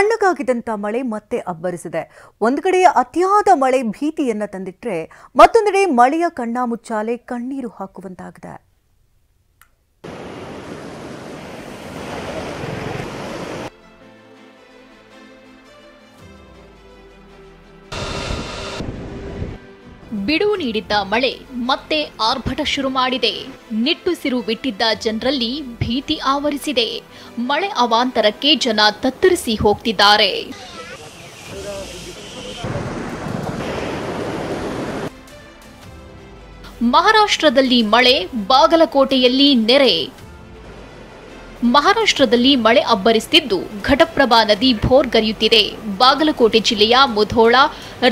ತಣ್ಣಗಾಗಿದ್ದಂತ ಮಳೆ ಮತ್ತೆ ಅಬ್ಬರಿಸಿದೆ. ಒಂದು ಕಡೆ ಅತಿಯಾದ ಮಳೆ ಭೀತಿಯನ್ನ ತಂದಿಟ್ರೆ ಮತ್ತೊಂದೆಡೆ ಮಳೆಯ ಕಣ್ಣಾಮುಚ್ಚಾಲೆ ಕಣ್ಣೀರು ಹಾಕುವಂತಾಗಿದೆ. ಬಿಡುವು ನೀಡಿದ್ದ ಮಳೆ ಮತ್ತೆ ಆರ್ಭಟ ಶುರು ಮಾಡಿದೆ. ನಿಟ್ಟುಸಿರು ಬಿಟ್ಟಿದ್ದ ಜನರಲ್ಲಿ ಭೀತಿ ಆವರಿಸಿದೆ. ಮಳೆ ಅವಾಂತರಕ್ಕೆ ಜನ ತತ್ತರಿಸಿ ಹೋಗ್ತಿದ್ದಾರೆ. ಮಹಾರಾಷ್ಟ್ರದಲ್ಲಿ ಮಳೆ, ಬಾಗಲಕೋಟೆಯಲ್ಲಿ ನೆರೆ. ಮಹಾರಾಷ್ಟ್ರದಲ್ಲಿ ಮಳೆ ಅಬ್ಬರಿಸುತ್ತಿದ್ದು ಘಟಪ್ರಭಾ ನದಿ ಭೋರ್ಗರೆಯುತ್ತಿದೆ. ಬಾಗಲಕೋಟೆ ಜಿಲ್ಲೆಯ ಮುಧೋಳ,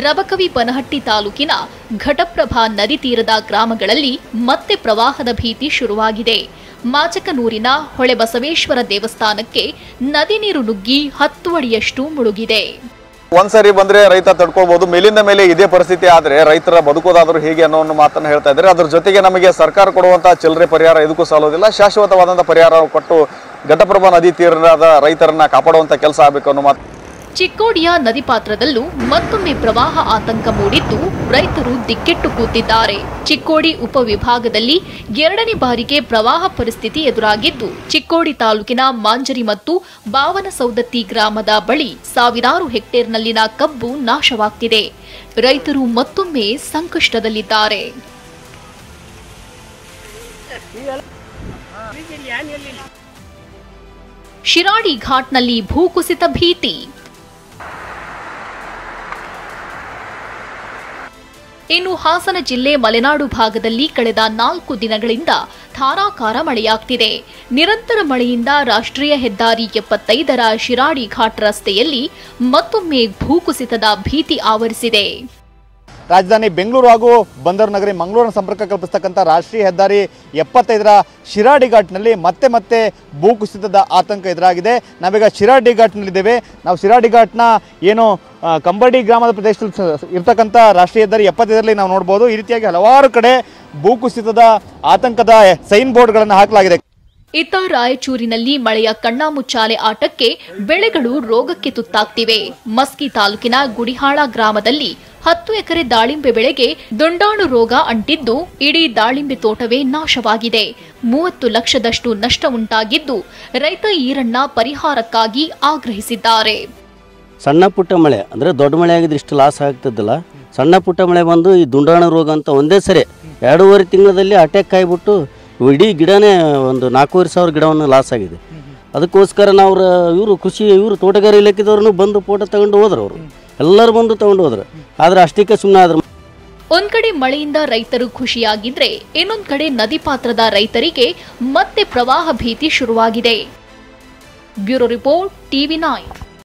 ರಬಕವಿ ಬನಹಟ್ಟಿ ತಾಲೂಕಿನ ಘಟಪ್ರಭಾ ನದಿ ತೀರದ ಗ್ರಾಮಗಳಲ್ಲಿ ಮತ್ತೆ ಪ್ರವಾಹದ ಭೀತಿ ಶುರುವಾಗಿದೆ. ಮಾಚಕನೂರಿನ ಹೊಳೆಬಸವೇಶ್ವರ ದೇವಸ್ಥಾನಕ್ಕೆ ನದಿ ನೀರು ನುಗ್ಗಿ 10 ಅಡಿಯಷ್ಟು ಮುಳುಗಿದೆ. ಒಂದ್ಸರಿ ಬಂದ್ರೆ ರೈತ ತಡ್ಕೊಳ್ಬಹುದು, ಮೇಲಿಂದ ಮೇಲೆ ಇದೇ ಪರಿಸ್ಥಿತಿ ಆದ್ರೆ ರೈತರ ಬದುಕೋದಾದ್ರೂ ಹೇಗೆ ಅನ್ನೋ ಮಾತನ್ನ ಹೇಳ್ತಾ ಇದ್ದಾರೆ. ಅದ್ರ ಜೊತೆಗೆ ನಮಗೆ ಸರ್ಕಾರ ಕೊಡುವಂತಹ ಚಿಲ್ಲರೆ ಪರಿಹಾರ ಇದಕ್ಕೂ ಸಾಲೋದಿಲ್ಲ. ಶಾಶ್ವತವಾದಂತಹ ಪರಿಹಾರ ಕೊಟ್ಟು ಘಟಪ್ರಭಾ ನದಿ ತೀರದ ರೈತರನ್ನ ಕಾಪಾಡುವಂತ ಕೆಲಸ ಆಗಬೇಕು ಅನ್ನೋ ಮಾತು. ಚಿಕ್ಕೋಡಿಯ ನದಿ ಪಾತ್ರದಲ್ಲೂ ಮತ್ತೊಮ್ಮೆ ಪ್ರವಾಹ ಆತಂಕ ಮೂಡಿದ್ದು ರೈತರು ದಿಕ್ಕೆಟ್ಟು ಕೂತಿದ್ದಾರೆ. ಚಿಕ್ಕೋಡಿ ಉಪವಿಭಾಗದಲ್ಲಿ 2ನೇ ಬಾರಿಗೆ ಪ್ರವಾಹ ಪರಿಸ್ಥಿತಿ ಎದುರಾಗಿದ್ದು ಚಿಕ್ಕೋಡಿ ತಾಲೂಕಿನ ಮಾಂಜರಿ ಮತ್ತು ಬಾವನಸೌದತ್ತಿ ಗ್ರಾಮದ ಬಳಿ ಸಾವಿರಾರು ಹೆಕ್ಟೇರ್ನಲ್ಲಿನ ಕಬ್ಬು ನಾಶವಾಗ್ತಿದೆ. ರೈತರು ಮತ್ತೊಮ್ಮೆ ಸಂಕಷ್ಟದಲ್ಲಿದ್ದಾರೆ. ಶಿರಾಡಿ ಘಾಟ್ನಲ್ಲಿ ಭೂಕುಸಿತ ಭೀತಿ. ಇನ್ನು ಹಾಸನ ಜಿಲ್ಲೆ ಮಲೆನಾಡು ಭಾಗದಲ್ಲಿ ಕಳೆದ 4 ದಿನಗಳಿಂದ ಧಾರಾಕಾರ ಮಳೆಯಾಗ್ತಿದೆ. ನಿರಂತರ ಮಳೆಯಿಂದ ರಾಷ್ಟ್ರೀಯ ಹೆದ್ದಾರಿ 75ರ ಶಿರಾಡಿ ಘಾಟ್ ರಸ್ತೆಯಲ್ಲಿ ಮತ್ತೊಮ್ಮೆ ಭೂಕುಸಿತದ ಭೀತಿ ಆವರಿಸಿದೆ. ರಾಜಧಾನಿ ಬೆಂಗಳೂರು ಹಾಗೂ ಬಂದರು ನಗರಿ ಮಂಗಳೂರಿನ ಸಂಪರ್ಕ ಕಲ್ಪಿಸತಕ್ಕಂಥ ರಾಷ್ಟ್ರೀಯ ಹೆದ್ದಾರಿ 75ರ ಶಿರಾಡಿ ಘಾಟ್ನಲ್ಲಿ ಮತ್ತೆ ಭೂಕುಸಿತದ ಆತಂಕ ಎದುರಾಗಿದೆ. ನಾವೀಗ ಶಿರಾಡಿ ಘಾಟ್ನಲ್ಲಿದ್ದೇವೆ. ನಾವು ಶಿರಾಡಿ ಘಾಟ್ನ ಏನು ಕಂಬಡಿ ಗ್ರಾಮದ ಪ್ರದೇಶದಲ್ಲಿ ಇರ್ತಕ್ಕಂಥ ರಾಷ್ಟ್ರೀಯ ಹೆದ್ದಾರಿ 75ರಲ್ಲಿ ನಾವು ನೋಡ್ಬೋದು. ಈ ರೀತಿಯಾಗಿ ಹಲವಾರು ಕಡೆ ಭೂಕುಸಿತದ ಆತಂಕದ ಸೈನ್ ಬೋರ್ಡ್ಗಳನ್ನು ಹಾಕಲಾಗಿದೆ. ಇತ್ತ ರಾಯಚೂರಿನಲ್ಲಿ ಮಳೆಯ ಕಣ್ಣಾಮುಚ್ಚಾಲೆ ಆಟಕ್ಕೆ ಬೆಳೆಗಳು ರೋಗಕ್ಕೆ ತುತ್ತಾಗ್ತಿವೆ. ಮಸ್ಕಿ ತಾಲೂಕಿನ ಗುಡಿಹಾಳ ಗ್ರಾಮದಲ್ಲಿ 10 ಎಕರೆ ದಾಳಿಂಬೆ ಬೆಳೆಗೆ ದುಂಡಾಣು ರೋಗ ಅಂಟಿದ್ದು ಇಡೀ ದಾಳಿಂಬೆ ತೋಟವೇ ನಾಶವಾಗಿದೆ. 30 ಲಕ್ಷದಷ್ಟು ನಷ್ಟ ಉಂಟಾಗಿದ್ದು ರೈತ ಈರಣ್ಣ ಪರಿಹಾರಕ್ಕಾಗಿ ಆಗ್ರಹಿಸಿದ್ದಾರೆ. ಸಣ್ಣ ಪುಟ್ಟ ಮಳೆ ಅಂದರೆ ದೊಡ್ಡ ಮಳೆ ಆಗಿದ್ರೆ ಇಷ್ಟು ಲಾಸ್ ಆಗ್ತಿದ್ದಿಲ್ಲ. ಸಣ್ಣ ಪುಟ್ಟ ಮಳೆ ಬಂದು ಈ ದುಂಡಾಣು ರೋಗ ಅಂತ ಒಂದೇ ಸರಿ 2.5 ತಿಂಗಳಲ್ಲಿ ಅಟ್ಯಾಕ್ ಆಗಿಬಿಟ್ಟು ಇಡೀ ಗಿಡನೇ ಒಂದು 4,500 ಗಿಡವನ್ನು ಲಾಸ್ ಆಗಿದೆ. ಅದಕ್ಕೋಸ್ಕರ ನಾವು ಇವರು ತೋಟಗಾರಿ ಇಲಾಖೆದವ್ರನ್ನು ಬಂದು ಫೋಟೋ ತಗೊಂಡು ಹೋದ್ರು. ಅವರು ಎಲ್ಲರೂ ಬಂದು ತಗೊಂಡು ಹೋದ್ರು. ಆದರೆ ಅಷ್ಟಕ್ಕೆ ಸುಮ್ಮನೆ ಆದ್ರು. ಒಂದ್ ಕಡೆ ಮಳೆಯಿಂದ ರೈತರು ಖುಷಿಯಾಗಿದ್ರೆ ಇನ್ನೊಂದ್ ಕಡೆ ನದಿ ಪಾತ್ರದ ರೈತರಿಗೆ ಮತ್ತೆ ಪ್ರವಾಹ ಭೀತಿ ಶುರುವಾಗಿದೆ. Bureau report, TV9.